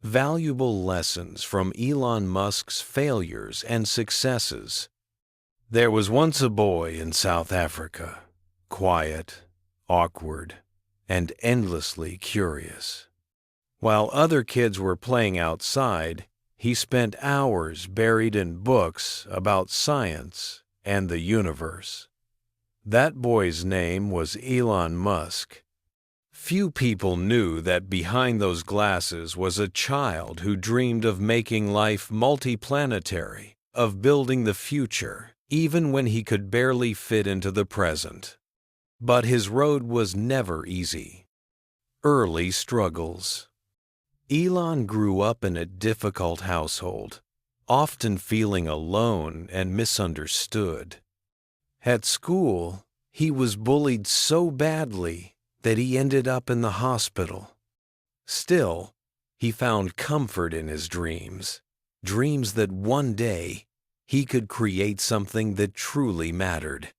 Valuable lessons from Elon Musk's failures and successes. There was once a boy in South Africa, quiet, awkward, and endlessly curious. While other kids were playing outside, he spent hours buried in books about science and the universe. That boy's name was Elon Musk. Few people knew that behind those glasses was a child who dreamed of making life multiplanetary, of building the future, even when he could barely fit into the present. But his road was never easy. Early struggles. Elon grew up in a difficult household, often feeling alone and misunderstood. At school, he was bullied so badly that he ended up in the hospital. Still, he found comfort in his dreams, dreams that one day he could create something that truly mattered.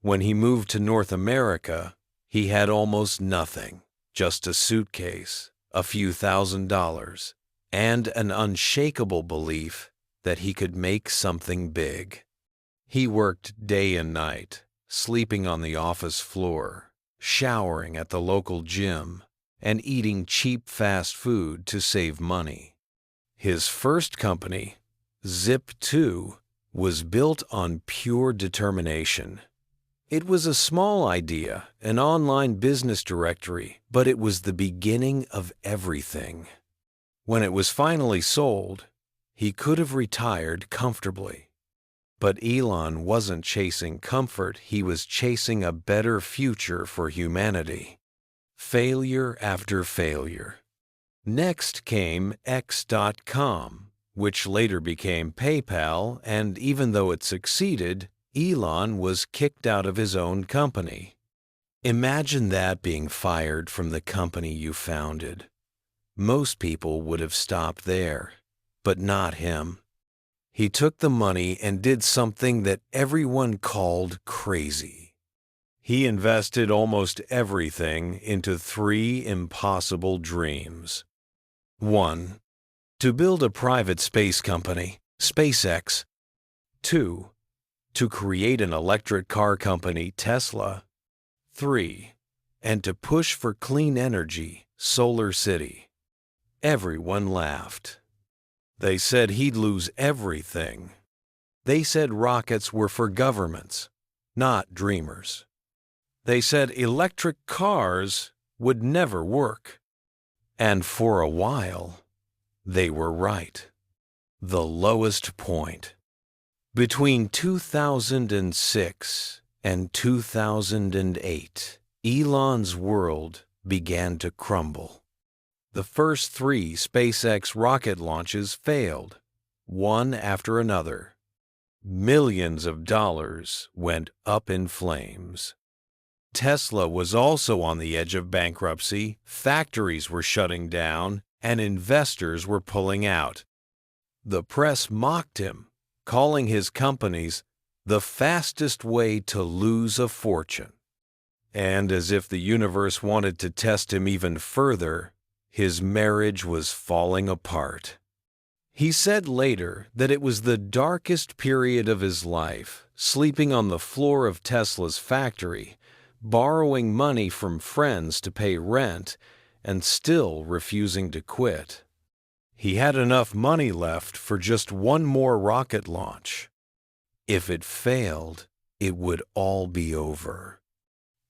When he moved to North America, he had almost nothing, just a suitcase, a few $1,000s, and an unshakable belief that he could make something big. He worked day and night, sleeping on the office floor, showering at the local gym, and eating cheap fast food to save money. His first company, Zip2, was built on pure determination. It was a small idea, an online business directory, but it was the beginning of everything. When it was finally sold, he could have retired comfortably. But Elon wasn't chasing comfort, he was chasing a better future for humanity. Failure after failure. Next came X.com, which later became PayPal, and even though it succeeded, Elon was kicked out of his own company. Imagine that, being fired from the company you founded. Most people would have stopped there, but not him. He took the money and did something that everyone called crazy. He invested almost everything into 3 impossible dreams. 1. To build a private space company, SpaceX. 2. To create an electric car company, Tesla. 3. And to push for clean energy, Solar City. Everyone laughed. They said he'd lose everything. They said rockets were for governments, not dreamers. They said electric cars would never work. And for a while, they were right. The lowest point. Between 2006 and 2008, Elon's world began to crumble. The first 3 SpaceX rocket launches failed, one after another. Millions of dollars went up in flames. Tesla was also on the edge of bankruptcy, factories were shutting down, and investors were pulling out. The press mocked him, calling his companies the fastest way to lose a fortune. And as if the universe wanted to test him even further, his marriage was falling apart. He said later that it was the darkest period of his life, sleeping on the floor of Tesla's factory, borrowing money from friends to pay rent, and still refusing to quit. He had enough money left for just one more rocket launch. If it failed, it would all be over.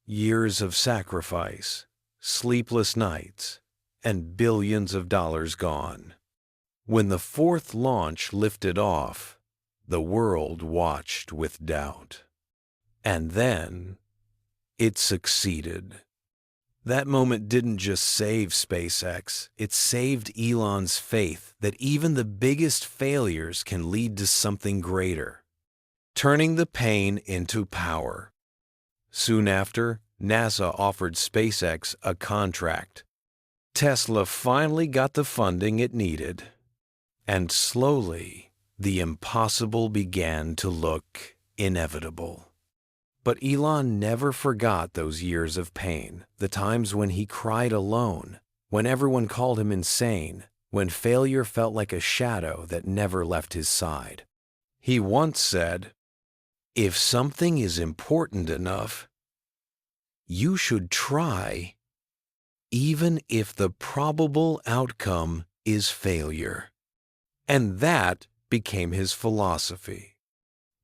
Years of sacrifice, sleepless nights, and billions of dollars gone. When the 4th launch lifted off, the world watched with doubt. And then, it succeeded. That moment didn't just save SpaceX, it saved Elon's faith that even the biggest failures can lead to something greater, turning the pain into power. Soon after, NASA offered SpaceX a contract. Tesla finally got the funding it needed. And slowly, the impossible began to look inevitable. But Elon never forgot those years of pain, the times when he cried alone, when everyone called him insane, when failure felt like a shadow that never left his side. He once said, "If something is important enough, you should try, even if the probable outcome is failure." And that became his philosophy.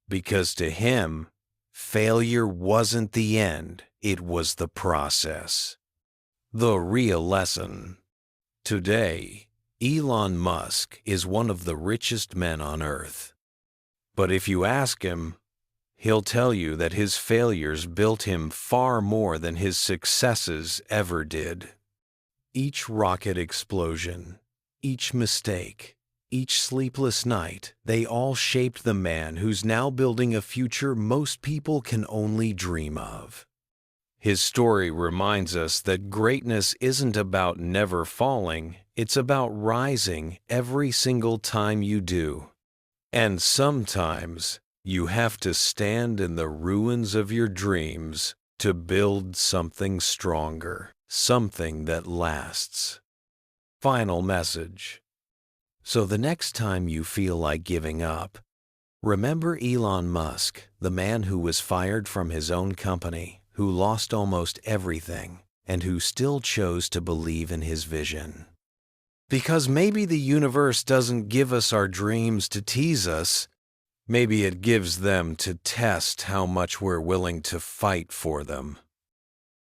Because to him, failure wasn't the end, it was the process. The real lesson. Today, Elon Musk is one of the richest men on Earth. But if you ask him, he'll tell you that his failures built him far more than his successes ever did. Each rocket explosion, each mistake, each sleepless night, they all shaped the man who's now building a future most people can only dream of. His story reminds us that greatness isn't about never falling, it's about rising every single time you do. And sometimes you have to stand in the ruins of your dreams to build something stronger, something that lasts. Final message. So the next time you feel like giving up, remember Elon Musk, the man who was fired from his own company, who lost almost everything, and who still chose to believe in his vision. Because maybe the universe doesn't give us our dreams to tease us, maybe it gives them to test how much we're willing to fight for them.